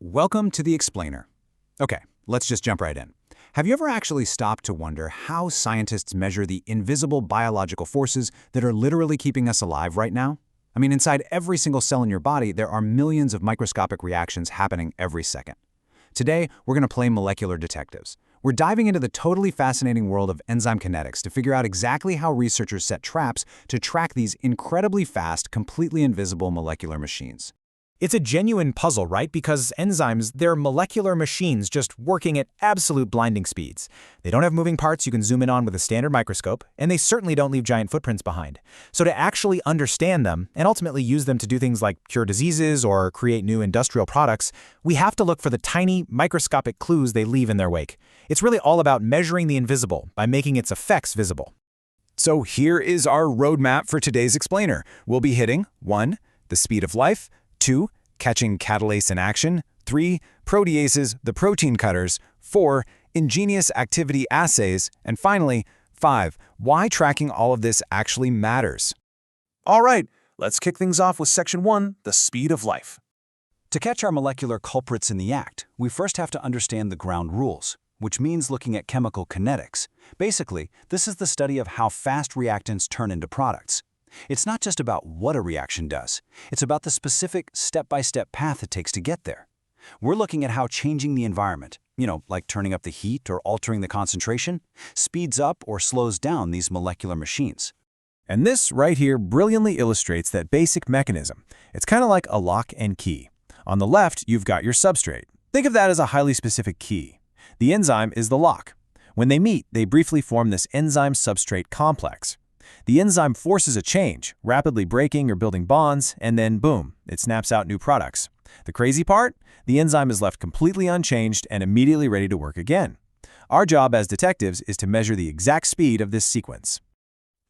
Welcome to the Explainer. Okay, let's just jump right in. Have you ever actually stopped to wonder how scientists measure the invisible biological forces that are literally keeping us alive right now? I mean, inside every single cell in your body, there are millions of microscopic reactions happening every second. Today, we're going to play molecular detectives. We're diving into the totally fascinating world of enzyme kinetics to figure out exactly how researchers set traps to track these incredibly fast, completely invisible molecular machines. It's a genuine puzzle, right? Because enzymes, they're molecular machines just working at absolute blinding speeds. They don't have moving parts you can zoom in on with a standard microscope, and they certainly don't leave giant footprints behind. So to actually understand them, and ultimately use them to do things like cure diseases or create new industrial products, we have to look for the tiny, microscopic clues they leave in their wake. It's really all about measuring the invisible by making its effects visible. So here is our roadmap for today's Explainer. We'll be hitting 1. The speed of life, 2. Catching catalase in action, 3. Proteases, the protein cutters, 4. Ingenious activity assays, and finally, 5. Why tracking all of this actually matters. All right, let's kick things off with Section 1, the speed of life. To catch our molecular culprits in the act, we first have to understand the ground rules, which means looking at chemical kinetics. Basically, this is the study of how fast reactants turn into products. It's not just about what a reaction does. It's about the specific step-by-step path it takes to get there. We're looking at how changing the environment, like turning up the heat or altering the concentration, speeds up or slows down these molecular machines. And this right here brilliantly illustrates that basic mechanism. It's kind of like a lock and key. On the left, you've got your substrate. Think of that as a highly specific key. The enzyme is the lock. When they meet, they briefly form this enzyme-substrate complex. The enzyme forces a change, rapidly breaking or building bonds, and then boom, it snaps out new products. The crazy part? The enzyme is left completely unchanged and immediately ready to work again. Our job as detectives is to measure the exact speed of this sequence.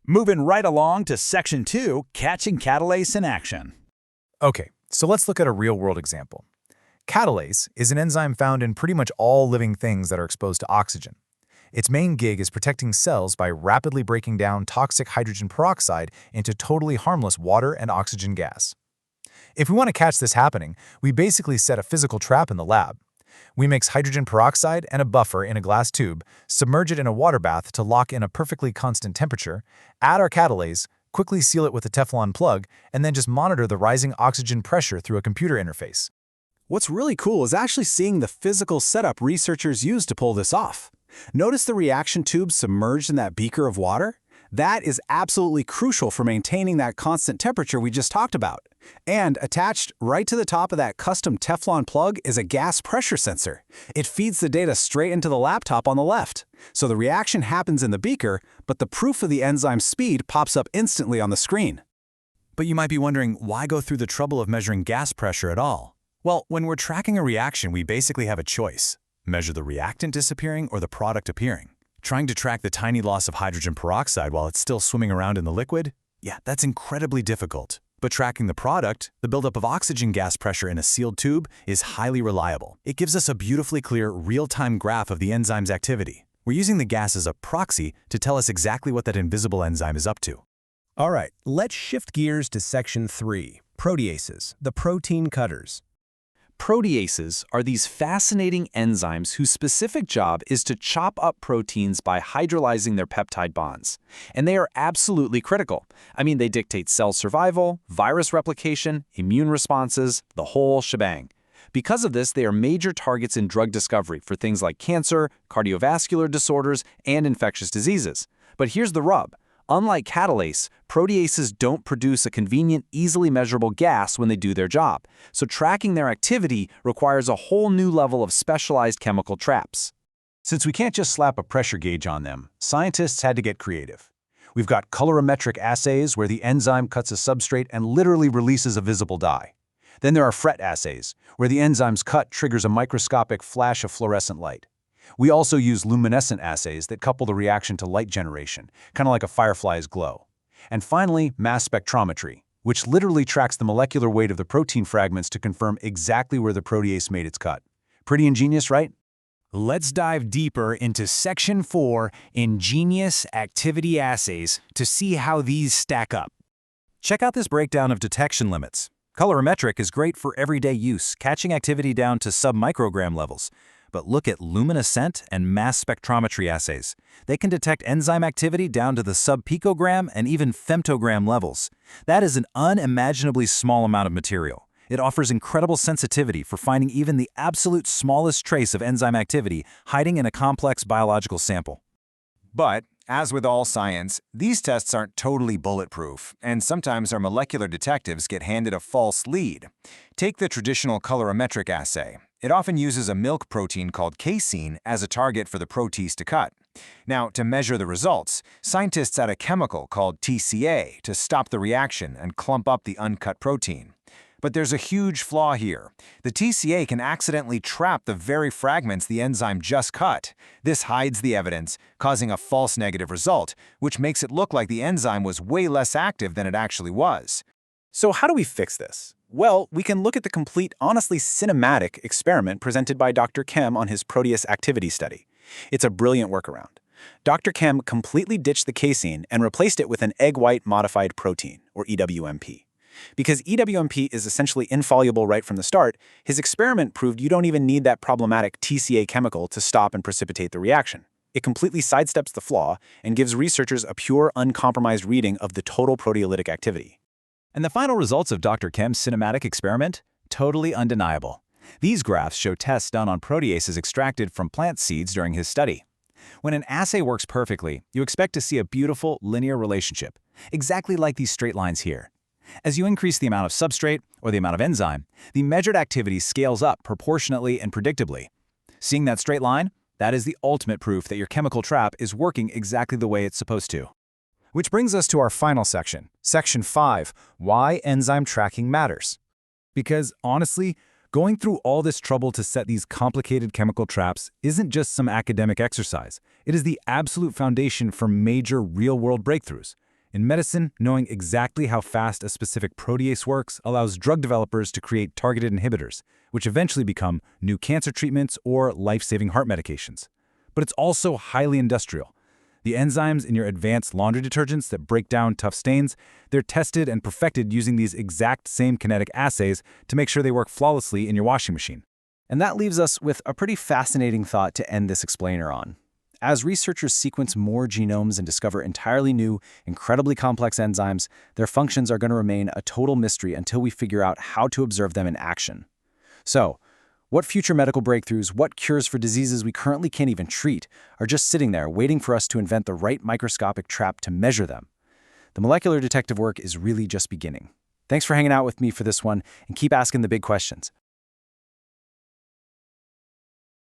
Moving right along to Section 2, catching catalase in action. Okay, so let's look at a real-world example. Catalase is an enzyme found in pretty much all living things that are exposed to oxygen. Its main gig is protecting cells by rapidly breaking down toxic hydrogen peroxide into totally harmless water and oxygen gas. If we want to catch this happening, we basically set a physical trap in the lab. We mix hydrogen peroxide and a buffer in a glass tube, submerge it in a water bath to lock in a perfectly constant temperature, add our catalase, quickly seal it with a Teflon plug, and then just monitor the rising oxygen pressure through a computer interface. What's really cool is actually seeing the physical setup researchers use to pull this off. Notice the reaction tube submerged in that beaker of water? That is absolutely crucial for maintaining that constant temperature we just talked about. And attached right to the top of that custom Teflon plug is a gas pressure sensor. It feeds the data straight into the laptop on the left. So the reaction happens in the beaker, but the proof of the enzyme speed pops up instantly on the screen. But you might be wondering, why go through the trouble of measuring gas pressure at all? Well, when we're tracking a reaction, we basically have a choice. Measure the reactant disappearing or the product appearing. Trying to track the tiny loss of hydrogen peroxide while it's still swimming around in the liquid? Yeah, that's incredibly difficult. But tracking the product, the buildup of oxygen gas pressure in a sealed tube, is highly reliable. It gives us a beautifully clear, real-time graph of the enzyme's activity. We're using the gas as a proxy to tell us exactly what that invisible enzyme is up to. All right, let's shift gears to Section 3, proteases, the protein cutters. Proteases are these fascinating enzymes whose specific job is to chop up proteins by hydrolyzing their peptide bonds. And they are absolutely critical. I mean, they dictate cell survival, virus replication, immune responses, the whole shebang. Because of this, they are major targets in drug discovery for things like cancer, cardiovascular disorders, and infectious diseases. But here's the rub. Unlike catalase, proteases don't produce a convenient, easily measurable gas when they do their job, so tracking their activity requires a whole new level of specialized chemical traps. Since we can't just slap a pressure gauge on them, scientists had to get creative. We've got colorimetric assays where the enzyme cuts a substrate and literally releases a visible dye. Then there are fret assays, where the enzyme's cut triggers a microscopic flash of fluorescent light. We also use luminescent assays that couple the reaction to light generation, kind of like a firefly's glow. And finally, mass spectrometry, which literally tracks the molecular weight of the protein fragments to confirm exactly where the protease made its cut. Pretty ingenious, right? Let's dive deeper into Section 4, Ingenious Activity Assays, to see how these stack up. Check out this breakdown of detection limits. Colorimetric is great for everyday use, catching activity down to sub-microgram levels. But look at luminescent and mass spectrometry assays. They can detect enzyme activity down to the sub-picogram and even femtogram levels. That is an unimaginably small amount of material. It offers incredible sensitivity for finding even the absolute smallest trace of enzyme activity hiding in a complex biological sample. But, as with all science, these tests aren't totally bulletproof, and sometimes our molecular detectives get handed a false lead. Take the traditional colorimetric assay. It often uses a milk protein called casein as a target for the protease to cut. Now, to measure the results, scientists add a chemical called TCA to stop the reaction and clump up the uncut protein. But there's a huge flaw here. The TCA can accidentally trap the very fragments the enzyme just cut. This hides the evidence, causing a false negative result, which makes it look like the enzyme was way less active than it actually was. So how do we fix this? Well, we can look at the complete, honestly cinematic experiment presented by Dr. Chem on his Protease Activity Study. It's a brilliant workaround. Dr. Chem completely ditched the casein and replaced it with an egg white modified protein, or EWMP. Because EWMP is essentially infallible right from the start, his experiment proved you don't even need that problematic TCA chemical to stop and precipitate the reaction. It completely sidesteps the flaw and gives researchers a pure, uncompromised reading of the total proteolytic activity. And the final results of Dr. Chem's cinematic experiment? Totally undeniable. These graphs show tests done on proteases extracted from plant seeds during his study. When an assay works perfectly, you expect to see a beautiful, linear relationship, exactly like these straight lines here. As you increase the amount of substrate, or the amount of enzyme, the measured activity scales up proportionately and predictably. Seeing that straight line? That is the ultimate proof that your chemical trap is working exactly the way it's supposed to. Which brings us to our final section, Section 5, Why Enzyme Tracking Matters. Because, honestly, going through all this trouble to set these complicated chemical traps isn't just some academic exercise. It is the absolute foundation for major real-world breakthroughs. In medicine, knowing exactly how fast a specific protease works allows drug developers to create targeted inhibitors, which eventually become new cancer treatments or life-saving heart medications. But it's also highly industrial. The enzymes in your advanced laundry detergents that break down tough stains, they're tested and perfected using these exact same kinetic assays to make sure they work flawlessly in your washing machine. And that leaves us with a pretty fascinating thought to end this explainer on. As researchers sequence more genomes and discover entirely new, incredibly complex enzymes, their functions are going to remain a total mystery until we figure out how to observe them in action. So, what future medical breakthroughs, what cures for diseases we currently can't even treat, are just sitting there waiting for us to invent the right microscopic trap to measure them? The molecular detective work is really just beginning. Thanks for hanging out with me for this one, and keep asking the big questions.